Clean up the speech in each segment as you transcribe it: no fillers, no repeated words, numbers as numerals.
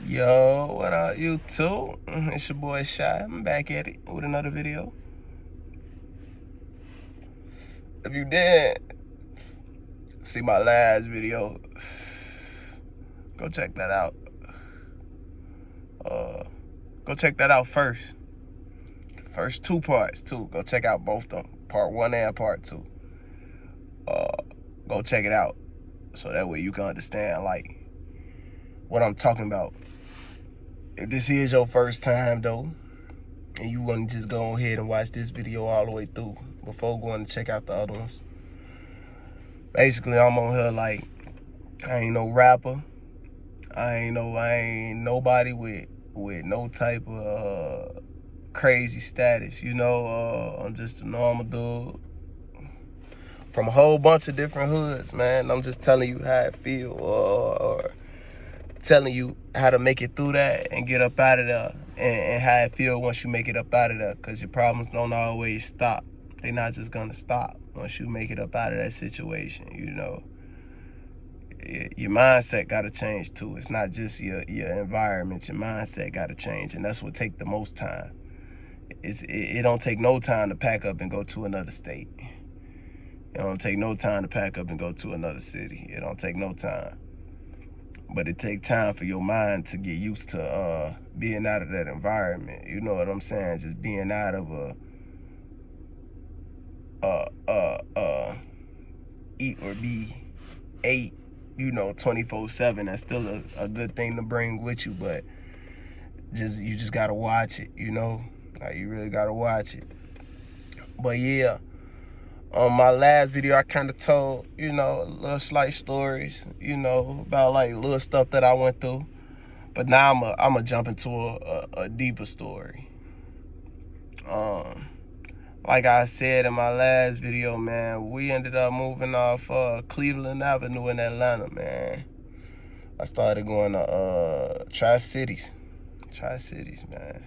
Yo, what up, YouTube? It's your boy Shy. I'm back at it with another video. If you did see my last video, go check that out. Go check that out first. First two parts too. Go check out both of them, part 1 and part 2. Go check it out so that way you can understand like what I'm talking about. If this is your first time though, and you want to just go ahead and watch this video all the way through before going to check out the other ones. Basically, I'm on here like I ain't no rapper. I ain't nobody with no type of crazy status. I'm just a normal dude from a whole bunch of different hoods, man. I'm just telling you how I feel, or telling you how to make it through that and get up out of there, and how I feel once you make it up out of there, because your problems don't always stop. They're not just gonna stop once you make it up out of that situation. Your mindset gotta change too. It's not just your environment. Your mindset gotta change, and that's what take the most time. It don't take no time to pack up and go to another state. It don't take no time to pack up and go to another city. It don't take no time. But it takes time for your mind to get used to being out of that environment. You know what I'm saying? Just being out of eat or be ate, 24/7. That's still a good thing to bring with you, but you just gotta watch it, Like, you really gotta watch it. But yeah, on my last video, I kind of told, little slight stories, about like little stuff that I went through. But now I'm a jump into a deeper story. Like I said in my last video, man, we ended up moving off Cleveland Avenue in Atlanta, man. I started going to Tri-Cities, man.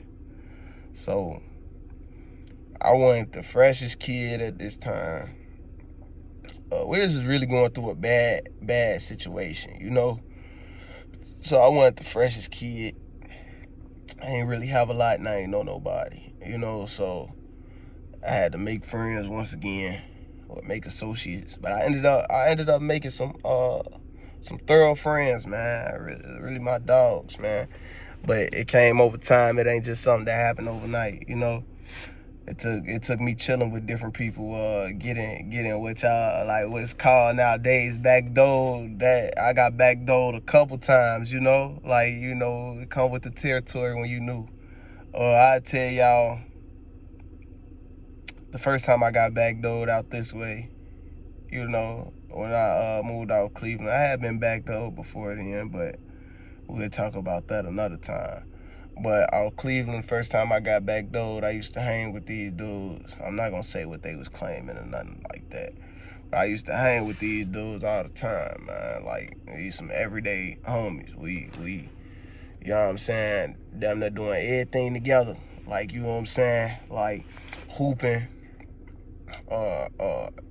So I wasn't the freshest kid at this time. We was just really going through a bad situation, So I wasn't the freshest kid. I ain't really have a lot and I ain't know nobody, So I had to make friends once again, or make associates. But I ended up making some thorough friends, man. Really my dogs, man. But it came over time. It ain't just something that happened overnight, It took me chilling with different people, getting what y'all like what's called nowadays backdoor. That I got backdoored a couple times, Like, it come with the territory when you new. Or I tell y'all, the first time I got backdoored out this way, when I moved out of Cleveland. I had been backdoored before then, but we'll talk about that another time. But out of Cleveland, first time I got backdoored, I used to hang with these dudes. I'm not gonna say what they was claiming or nothing like that. But I used to hang with these dudes all the time, man. Like, these some everyday homies. We you know what I'm saying? Them that doing everything together. Like, you know what I'm saying? Like hooping,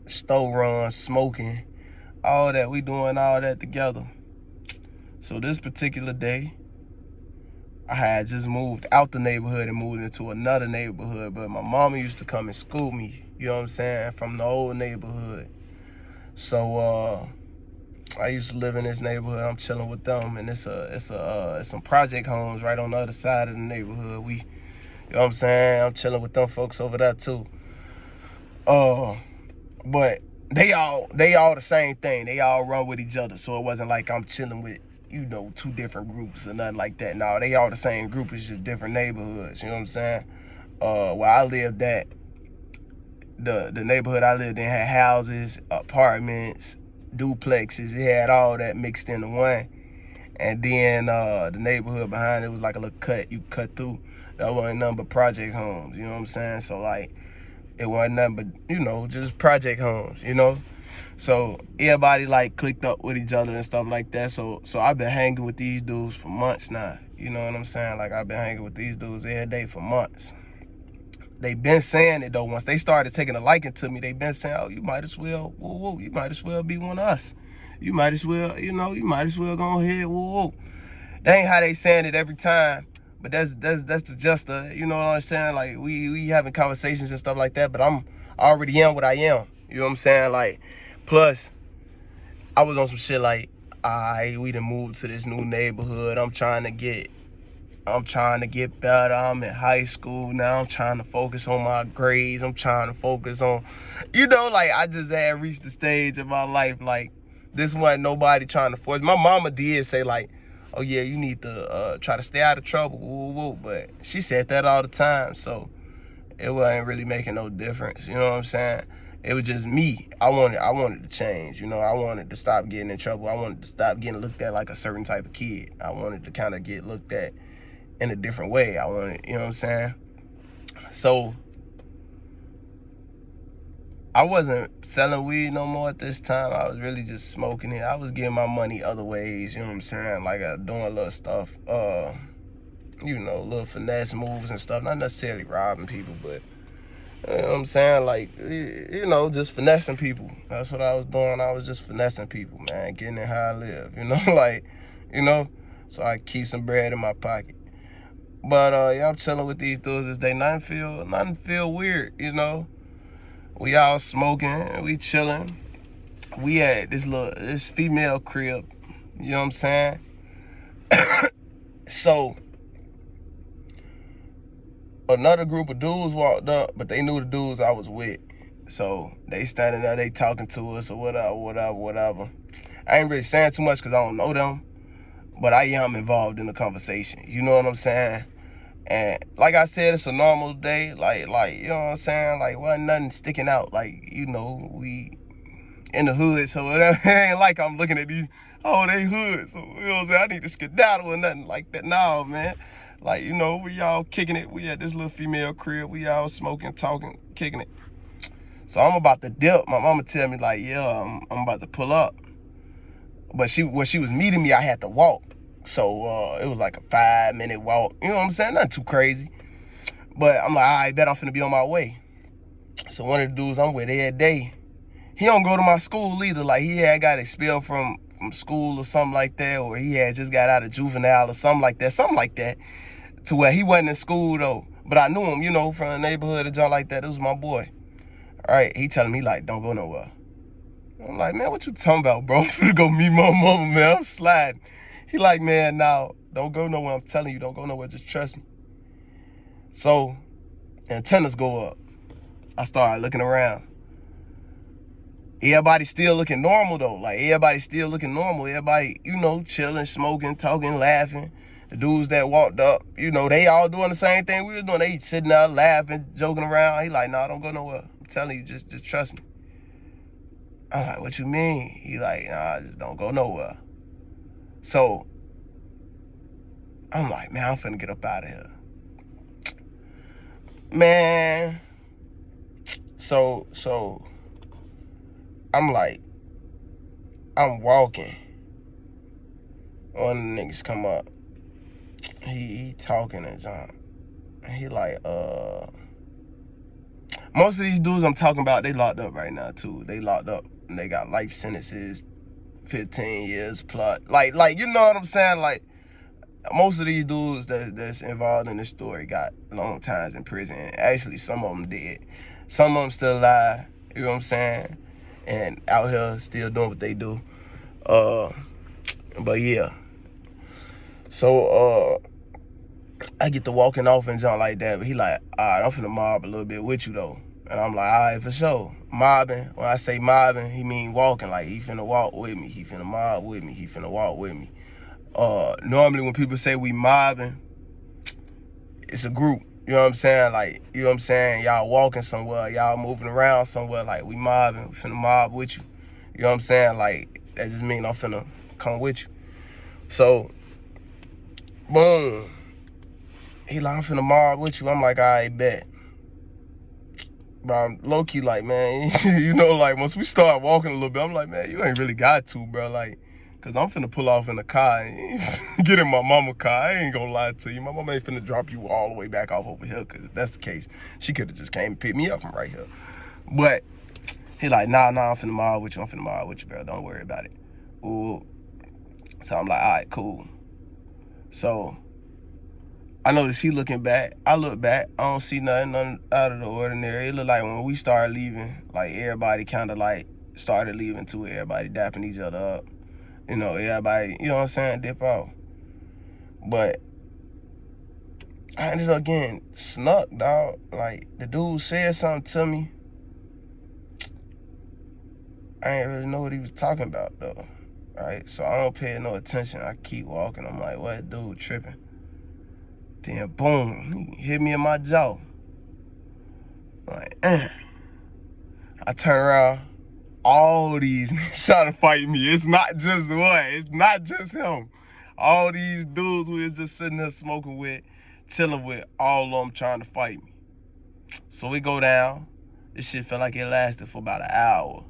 store runs, smoking, all that. We doing all that together. So this particular day, I had just moved out the neighborhood and moved into another neighborhood, but my mama used to come and school me, you know what I'm saying, from the old neighborhood. So I used to live in this neighborhood. I'm chilling with them, and it's some project homes right on the other side of the neighborhood. You know what I'm saying? I'm chilling with them folks over there too. But they all the same thing. They all run with each other, so it wasn't like I'm chilling with two different groups or nothing like that. No, they all the same group. It's just different neighborhoods. You know what I'm saying? Where I lived at, the neighborhood I lived in had houses, apartments, duplexes. It had all that mixed into one. And then the neighborhood behind it was like a little cut you cut through. That wasn't nothing but project homes. You know what I'm saying? So like, it wasn't nothing but just project homes. So everybody like clicked up with each other and stuff like that. So I've been hanging with these dudes for months now. You know what I'm saying? Like, I've been hanging with these dudes every day for months. They been saying it though. Once they started taking a liking to me, they been saying, "Oh, you might as well, you might as well be one of us. You might as well, go ahead, That ain't how they saying it every time, but that's just the, you know what I'm saying? Like we having conversations and stuff like that, but I already am what I am. You know what I'm saying? Like, plus I was on some shit like, we done moved to this new neighborhood. I'm trying to get better. I'm in high school now. I'm trying to focus on my grades. I'm trying to focus on, like I just had reached the stage in my life. Like, this wasn't nobody trying to force. My mama did say like, oh yeah, you need to try to stay out of trouble. Woo, woo. But she said that all the time. So it wasn't really making no difference. You know what I'm saying? It was just me. I wanted to change. I wanted to stop getting in trouble. I wanted to stop getting looked at like a certain type of kid. I wanted to kind of get looked at in a different way. I wanted, you know what I'm saying? So I wasn't selling weed no more at this time. I was really just smoking it. I was getting my money other ways, you know what I'm saying? Like doing a little stuff, little finesse moves and stuff. Not necessarily robbing people, but you know what I'm saying? Like, just finessing people. That's what I was doing. I was just finessing people, man, getting it how I live, like, so I keep some bread in my pocket. But yeah, I'm chilling with these dudes this day. Nothing feel weird, We all smoking, we chilling. We at this female crib, you know what I'm saying? So another group of dudes walked up, but they knew the dudes I was with. So they standing there, they talking to us or whatever. I ain't really saying too much because I don't know them, but I am involved in the conversation. You know what I'm saying? And like I said, it's a normal day. Like you know what I'm saying? Like, wasn't nothing sticking out. Like, we in the hood, so it ain't like I'm looking at these, oh, they hood. So, you know what I'm saying? I need to skedaddle or nothing like that. No, man. Like, we all kicking it. We at this little female crib. We all smoking, talking, kicking it. So I'm about to dip. My mama tell me, like, yeah, I'm about to pull up. But when she was meeting me, I had to walk. So it was like a 5-minute walk. You know what I'm saying? Nothing too crazy. But I'm like, all right, bet I'm finna be on my way. So one of the dudes I'm with every day, he don't go to my school either. Like, he had got expelled from school or something like that, or he had just got out of juvenile or something like that, to where he wasn't in school though. But I knew him, from the neighborhood or something like that. It was my boy. All right, he telling me like, don't go nowhere. I'm like, man, what you talking about, bro? I'm finna go meet my mama, man. I'm sliding. He like, man, now, don't go nowhere. I'm telling you, don't go nowhere. Just trust me. So, antennas go up. I started looking around. Everybody still looking normal, though. Like, everybody still looking normal. Everybody, chilling, smoking, talking, laughing. The dudes that walked up, they all doing the same thing we was doing. They sitting there laughing, joking around. He like, nah, don't go nowhere. I'm telling you, just trust me. I'm like, what you mean? He like, nah, just don't go nowhere. So I'm like, man, I'm finna get up out of here. Man. So I'm like, I'm walking. One of the niggas come up. He talking and John. He like, most of these dudes I'm talking about, they locked up right now too. They locked up and they got life sentences, 15 years plus. Like you know what I'm saying? Like, most of these dudes that's involved in this story got long times in prison. Actually, some of them did. Some of them still alive, you know what I'm saying? And out here still doing what they do. But yeah. So, I get to walking off and jump like that. But he like, all right, I'm finna mob a little bit with you, though. And I'm like, all right, for sure. Mobbing, when I say mobbing, he mean walking. Like, he finna walk with me. He finna mob with me. He finna walk with me. Normally when people say we mobbing, it's a group. You know what I'm saying? Like, you know what I'm saying? Y'all walking somewhere, y'all moving around somewhere, like, we mobbing, we finna mob with you. You know what I'm saying? Like, that just mean I'm finna come with you. So, boom. He like, I'm finna mob with you. I'm like, all right, bet. But I'm low-key like, man, like, once we start walking a little bit, I'm like, man, you ain't really got to, bro. Like, because I'm finna pull off in the car and get in my mama car. I ain't gonna lie to you. My mama ain't finna drop you all the way back off over here, because if that's the case, she could have just came and picked me up from right here. But he like, nah, I'm finna mob with you, bro. Don't worry about it. Ooh. So I'm like, all right, cool. So I noticed he looking back. I look back. I don't see nothing out of the ordinary. It looked like when we started leaving, like everybody kind of like started leaving too. Everybody dapping each other up. You know, everybody, you know what I'm saying, dip off. But I ended up getting snuck, dog. Like, the dude said something to me. I didn't really know what he was talking about, though. Right? So I don't pay no attention. I keep walking. I'm like, what, dude tripping? Then, boom, he hit me in my jaw. I'm like, I turn around. All these niggas trying to fight me. It's not just one. It's not just him. All these dudes we was just sitting there smoking with, chilling with, all of them trying to fight me. So we go down. This shit felt like it lasted for about an hour.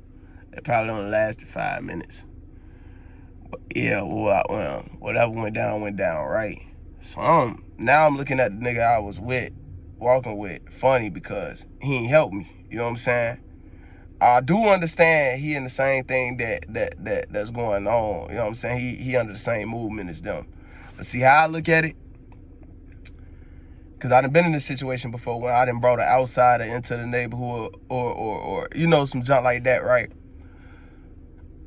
It probably only lasted 5 minutes. But yeah, well, whatever went down, right? So now I'm looking at the nigga I was with, walking with, funny because he ain't helped me. You know what I'm saying? I do understand he in the same thing that's going on. You know what I'm saying? He under the same movement as them. But see how I look at it? Because I done been in this situation before when I done brought an outsider into the neighborhood or you know, some junk like that, right?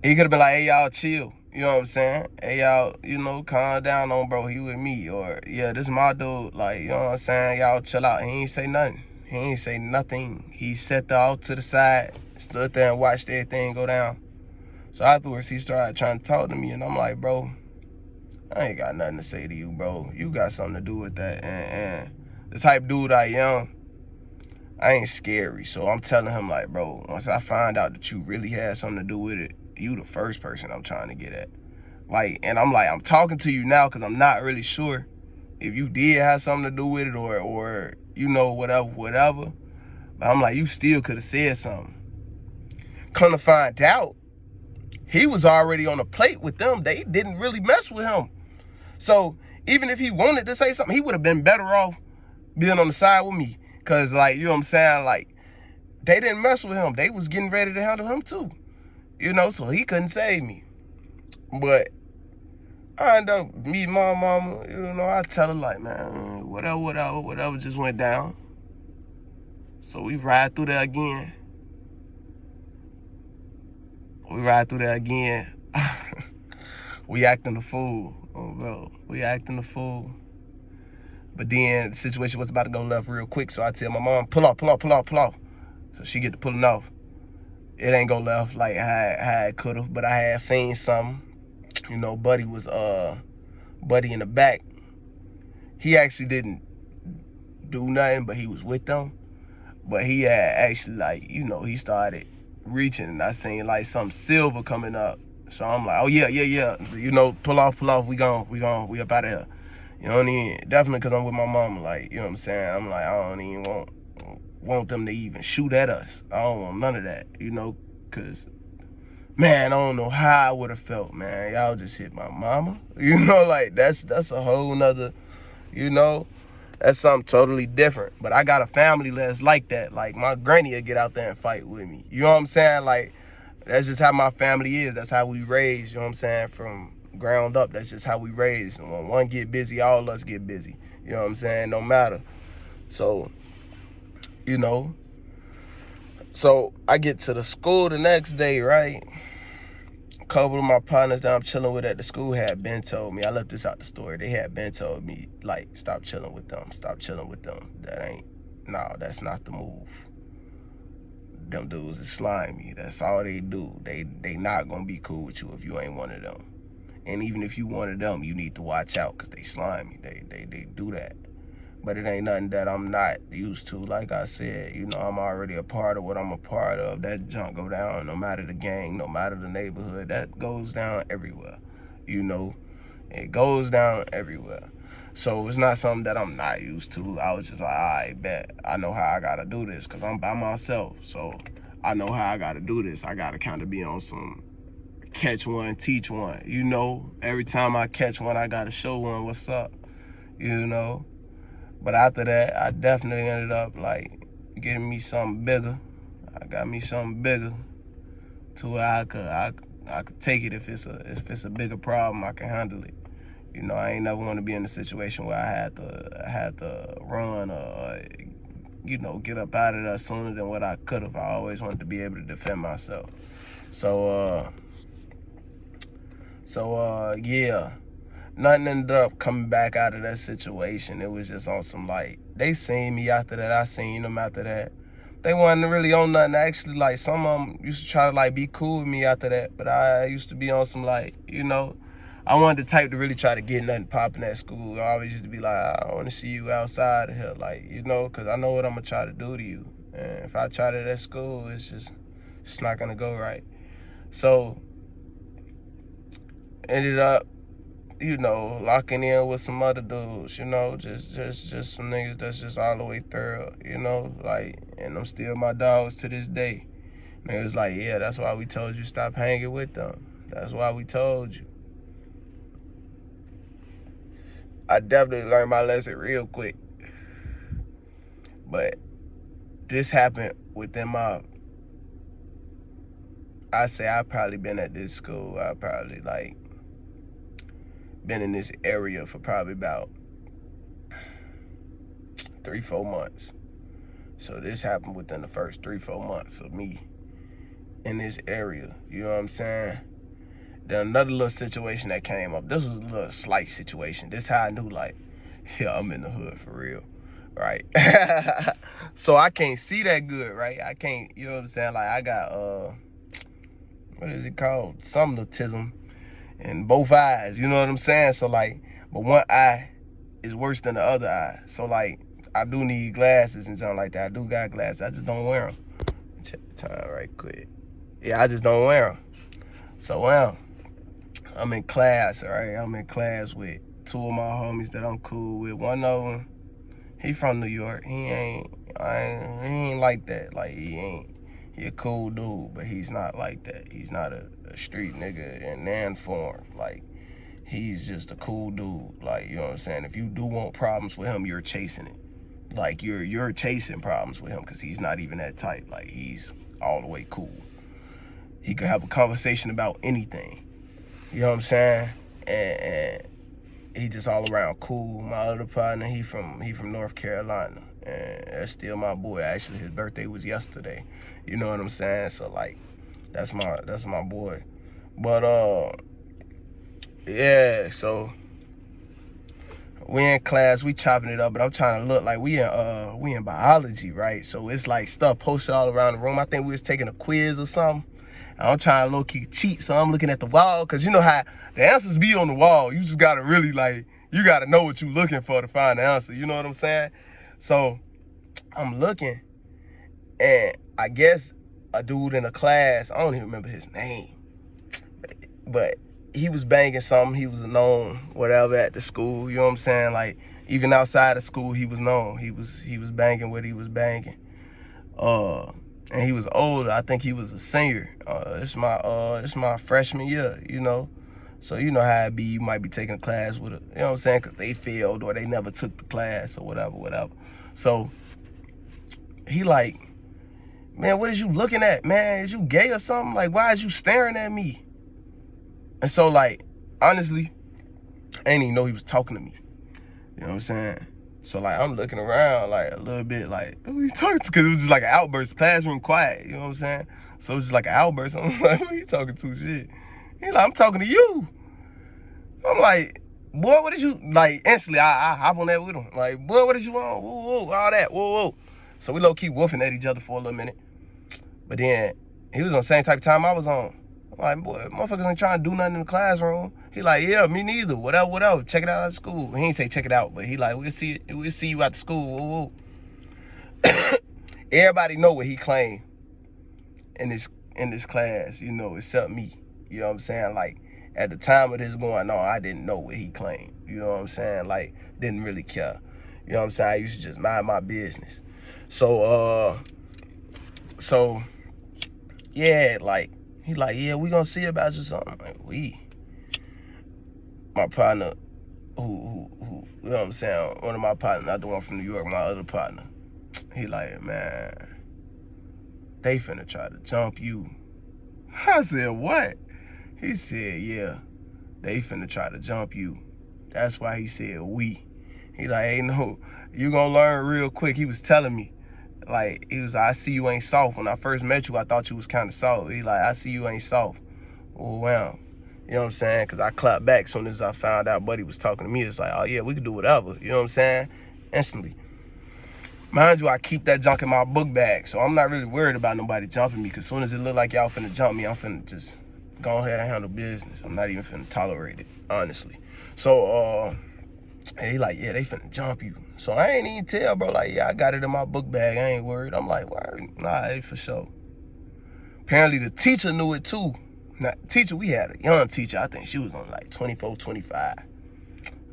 He could have been like, hey, y'all chill. You know what I'm saying? Hey, y'all, you know, calm down on bro. He with me. Or, yeah, this is my dude. Like, you know what I'm saying? Y'all chill out. He ain't say nothing. He ain't say nothing. He set the off to the side, stood there and watched everything go down. So afterwards, he started trying to talk to me, and I'm like, bro, I ain't got nothing to say to you, bro. You got something to do with that. And the type dude I am, I ain't scary. So I'm telling him, like, bro, once I find out that you really had something to do with it, you the first person I'm trying to get at. Like, and I'm like, I'm talking to you now because I'm not really sure if you did have something to do with it or you know, whatever. But I'm like, you still could have said something. Come to find out, he was already on a plate with them. They didn't really mess with him. So even if he wanted to say something, he would have been better off being on the side with me. Because, like, you know what I'm saying? Like, they didn't mess with him. They was getting ready to handle him too. You know, so he couldn't save me. But I end up meeting my mama. You know, I tell her, like, man, whatever just went down. So we ride through there again. We acting the fool. Oh, bro. We acting the fool. But then the situation was about to go left real quick, so I tell my mom, pull off. So she get to pulling off. It ain't go left like how it could have, but I had seen something. You know, Buddy in the back. He actually didn't do nothing, but he was with them. But he had actually, like, you know, he started reaching, and I seen like some silver coming up. So I'm like, oh yeah. You know, pull off. We up out of here. You know what I mean? Definitely because I'm with my mama. Like, you know what I'm saying? I'm like, I don't even want them to even shoot at us. I don't want none of that, you know, because, man, I don't know how I would have felt, man. Y'all just hit my mama. You know, like, that's a whole nother, you know, that's something totally different. But I got a family that's like that. Like, my granny would get out there and fight with me. You know what I'm saying? Like, that's just how my family is. That's how we raised, you know what I'm saying, from ground up. That's just how we raised. And when one get busy, all of us get busy. You know what I'm saying? No matter. So, you know, so I get to the school the next day, right? A couple of my partners that I'm chilling with at the school had been told me, I left this out the story, they had been told me, like, stop chilling with them. That's not the move. Them dudes is slimy. That's all they do. They not gonna be cool with you if you ain't one of them. And even if you one of them, you need to watch out because they slimy. They do that. But it ain't nothing that I'm not used to. Like I said, you know, I'm already a part of what I'm a part of. That junk go down no matter the gang, no matter the neighborhood. That goes down everywhere, you know. It goes down everywhere. So it's not something that I'm not used to. I was just like, all right, bet. I know how I got to do this because I'm by myself. So I know how I got to do this. I got to kind of be on some catch one, teach one. You know, every time I catch one, I got to show one what's up, you know. But after that, I definitely ended up, like, getting me something bigger. I got me something bigger to where I could take it if it's a bigger problem. I can handle it. You know, I ain't never want to be in a situation where I had to run or you know, get up out of there sooner than what I could have. I always wanted to be able to defend myself. So yeah, nothing ended up coming back out of that situation. It was just on some like, they seen me after that, I seen them after that. They wasn't really on nothing. Actually, like, some of them used to try to like be cool with me after that, but I used to be on some like, you know, I wanted the type to really try to get nothing popping at school. I always used to be like, I want to see you outside of here, like, you know, because I know what I'm going to try to do to you. And if I try that at school, it's not going to go right. So, ended up, you know, locking in with some other dudes, you know, just some niggas that's just all the way thorough, you know, like, and I'm still my dogs to this day. Niggas like, yeah, that's why we told you stop hanging with them. That's why we told you. I definitely learned my lesson real quick. But this happened within I say I probably been at this school. I probably like been in this area for probably about 3-4 months. So this happened within the first 3-4 months of me in this area. You know what I'm saying? Then another little situation that came up. This was a little slight situation. This how I knew, like, yeah, I'm in the hood for real, right? So I can't see that good, right? I can't, you know what I'm saying? Like, I got, what is it called? Somnambulism in both eyes, you know what I'm saying? So, like, but one eye is worse than the other eye. So, like, I do need glasses and something like that. I do got glasses. I just don't wear them. Check the time right quick. Yeah, I just don't wear them. So, well, I'm in class, all right? I'm in class with two of my homies that I'm cool with. One of them, he from New York. He ain't like that. Like, he a cool dude, but he's not like that. He's not a street nigga in nan form. Like, he's just a cool dude. Like, you know what I'm saying? If you do want problems with him, you're chasing it. Like, you're chasing problems with him because he's not even that type. Like, he's all the way cool. He could have a conversation about anything. You know what I'm saying? And he just all around cool. My other partner, he from North Carolina, and that's still my boy. Actually, his birthday was yesterday. You know what I'm saying? So, like, that's my boy. But yeah. So we in class, we chopping it up, but I'm trying to look like we in biology, right? So it's like stuff posted all around the room. I think we was taking a quiz or something. I'm trying to low-key cheat, so I'm looking at the wall, because you know how the answers be on the wall. You just got to really, like, you got to know what you're looking for to find the answer. You know what I'm saying? So I'm looking, and I guess a dude in a class, I don't even remember his name, but he was banging something. He was known, whatever, at the school. You know what I'm saying? Like, even outside of school, he was known. He was banging what he was banging. And he was older. I think he was a senior. It's my freshman year, you know. So you know how it be. You might be taking a class with a, you know what I'm saying, because they failed or they never took the class or whatever. So he like, man, what is you looking at, man? Is you gay or something? Like, why is you staring at me? And so, like, honestly, I didn't even know he was talking to me. You know what I'm saying? So, like, I'm looking around, like, a little bit, like, who are you talking to? Because it was just like an outburst, classroom quiet, you know what I'm saying? So it was just like an outburst. I'm like, who are you talking to? Shit. He like, I'm talking to you. I'm like, boy, what did you, like, instantly, I hop on that with him. Like, boy, what did you want? Whoa, all that, whoa. So we low-key woofing at each other for a little minute. But then, he was on the same type of time I was on. I'm like, boy, motherfuckers ain't trying to do nothing in the classroom. He like, yeah, me neither. Whatever. Check it out at school. He ain't say check it out, but he like, we'll see you at the school. Whoa. Everybody know what he claimed in this class, you know, except me. You know what I'm saying? Like, at the time of this going on, I didn't know what he claimed. You know what I'm saying? Like, didn't really care. You know what I'm saying? I used to just mind my business. So yeah, like, he like, yeah, we gonna see about you something. Like, my partner, who, you know what I'm saying? One of my partners, not the one from New York, my other partner. He like, man, they finna try to jump you. I said, what? He said, yeah, they finna try to jump you. That's why he said we. He like, hey, no, you gonna learn real quick. He was telling me, like, he was like, I see you ain't soft. When I first met you, I thought you was kind of soft. He like, I see you ain't soft. Oh, wow. You know what I'm saying? Because I clapped back as soon as I found out Buddy was talking to me. It's like, oh, yeah, we could do whatever. You know what I'm saying? Instantly. Mind you, I keep that junk in my book bag, so I'm not really worried about nobody jumping me, because as soon as it look like y'all finna jump me, I'm finna just go ahead and handle business. I'm not even finna tolerate it, honestly. So, and he like, yeah, they finna jump you. So I ain't even tell, bro, like, yeah, I got it in my book bag. I ain't worried. I'm like, word? Nah, hey, for sure. Apparently the teacher knew it too. Now, teacher, we had a young teacher. I think she was on like 24, 25.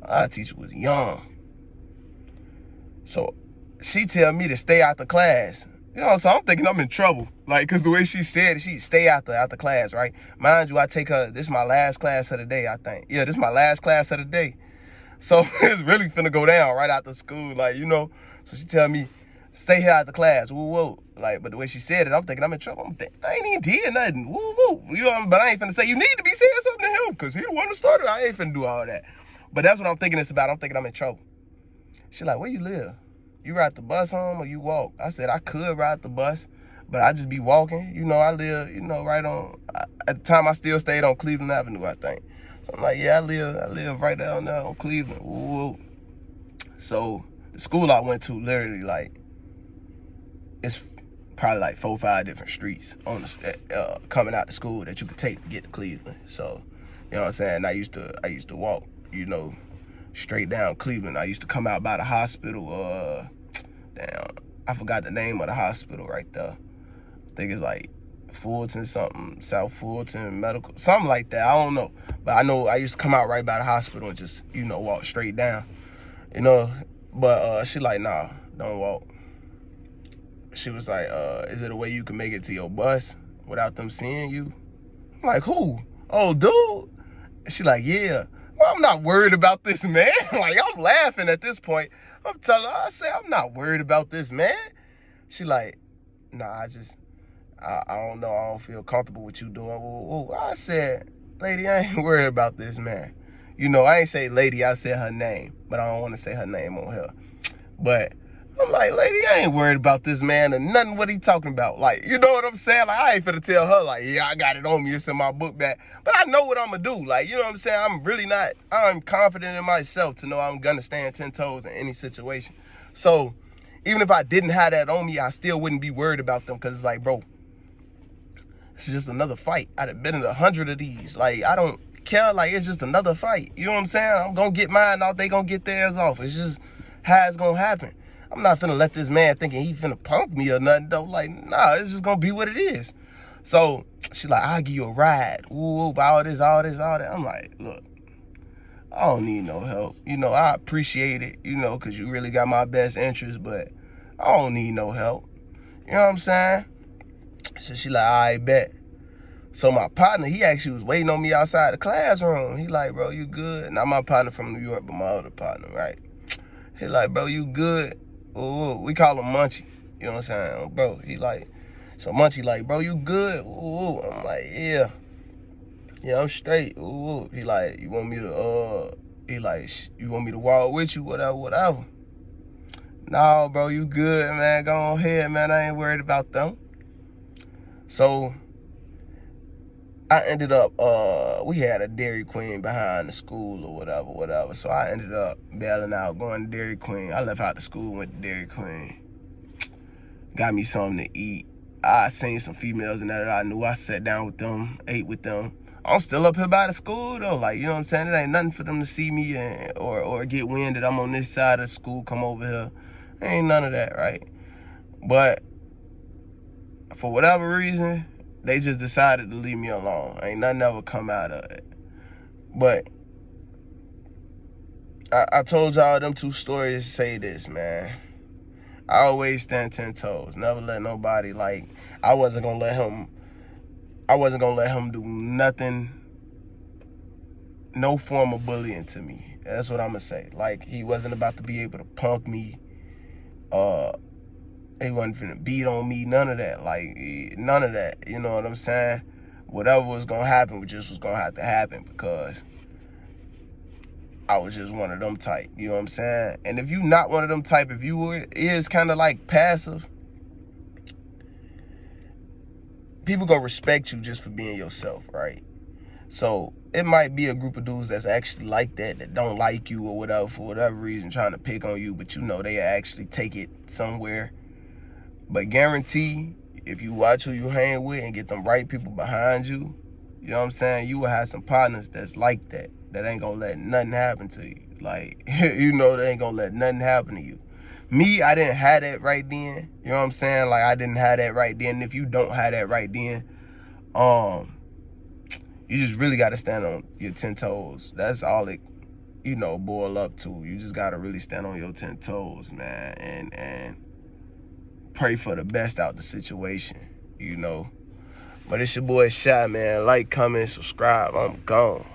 Our teacher was young. So she tell me to stay out the class. You know, so I'm thinking I'm in trouble. Like, because the way she said it, she stay out the class, right? Mind you, I take her, this is my last class of the day, I think. Yeah, this is my last class of the day. So it's really finna go down right after school, like, you know. So she tell me, stay here at the class, woo, woo. Like, but the way she said it, I'm thinking I'm in trouble. I'm thinking, I ain't even did nothing, woo, woo. You know, but I ain't finna say, you need to be saying something to him, because he the one that started. I ain't finna do all that. But that's what I'm thinking it's about. I'm thinking I'm in trouble. She like, where you live? You ride the bus home or you walk? I said, I could ride the bus, but I just be walking. You know, I live, you know, right on, at the time I still stayed on Cleveland Avenue, I think. So I'm like, yeah, I live right down there on Cleveland. Woo. So the school I went to, literally, like, it's probably like 4 or 5 different streets on the, coming out to school that you could take to get to Cleveland. So, you know what I'm saying? I used to walk, you know, straight down Cleveland. I used to come out by the hospital, damn, I forgot the name of the hospital right there. I think it's like Fulton something, South Fulton Medical, something like that. I don't know. But I know I used to come out right by the hospital and just, you know, walk straight down. You know, but she like, nah, don't walk. She was like, is it a way you can make it to your bus without them seeing you? I'm like, who? Oh, dude? She like, yeah. Well, I'm not worried about this, man. Like, I'm laughing at this point. I'm telling her, I say, I'm not worried about this, man. She like, nah, I don't know. I don't feel comfortable with you doing. Whoa. I said, lady, I ain't worried about this, man. You know, I ain't say lady, I said her name, but I don't want to say her name on here. But I'm like, lady, I ain't worried about this man and nothing what he talking about. Like, you know what I'm saying? Like, I ain't finna tell her, like, yeah, I got it on me. It's in my book bag. But I know what I'm gonna do. Like, you know what I'm saying? I'm confident in myself to know I'm gonna stand 10 toes in any situation. So even if I didn't have that on me, I still wouldn't be worried about them, because it's like, bro, it's just another fight. I'd have been in 100 of these. Like, I don't care. Like, it's just another fight. You know what I'm saying? I'm gonna get mine off. They gonna get theirs off. It's just how it's gonna happen. I'm not finna let this man thinking he finna punk me or nothing, though. Like, nah, it's just gonna be what it is. So she like, I'll give you a ride. Ooh, all this. I'm like, look, I don't need no help. You know, I appreciate it, you know, because you really got my best interest, but I don't need no help. You know what I'm saying? So she like, all right, bet. So my partner, he actually was waiting on me outside the classroom. He like, bro, you good? Not my partner from New York, but my other partner, right? He like, bro, you good? Ooh, we call him Munchie. You know what I'm saying? Bro, he like, so Munchie like, bro, you good? Ooh, I'm like, yeah. Yeah, I'm straight. Ooh, he like, you want me to walk with you? Whatever. No, bro, you good, man. Go ahead, man. I ain't worried about them. So I ended up, we had a Dairy Queen behind the school or whatever. So I ended up bailing out, going to Dairy Queen. I left out the school, went to Dairy Queen. Got me something to eat. I seen some females in there that I knew. I sat down with them, ate with them. I'm still up here by the school, though. Like, you know what I'm saying? It ain't nothing for them to see me or get wind that I'm on this side of the school, come over here. Ain't none of that, right? But for whatever reason, they just decided to leave me alone. Ain't nothing ever come out of it. But I told y'all them 2 stories say this, man. I always stand 10 toes. Never let nobody, like, I wasn't gonna let him do nothing, no form of bullying to me. That's what I'm gonna say. Like, he wasn't about to be able to punk me. He wasn't finna beat on me, none of that. Like, none of that. You know what I'm saying? Whatever was gonna happen just was gonna have to happen, because I was just one of them type, you know what I'm saying? And if you not one of them type, if you is kind of like passive, people gonna respect you just for being yourself, right? So it might be a group of dudes that's actually like that don't like you or whatever, for whatever reason, trying to pick on you, but you know they actually take it somewhere. But guarantee, if you watch who you hang with and get them right people behind you, you know what I'm saying, you will have some partners that's like that ain't gonna let nothing happen to you. Like, you know, they ain't gonna let nothing happen to you. Me, I didn't have that right then. You know what I'm saying? Like, I didn't have that right then. And if you don't have that right then, you just really got to stand on your 10 toes. That's all it, you know, boil up to. You just got to really stand on your 10 toes, man, and pray for the best out the situation, you know. But it's your boy Shy, man. Like, comment, subscribe. I'm gone.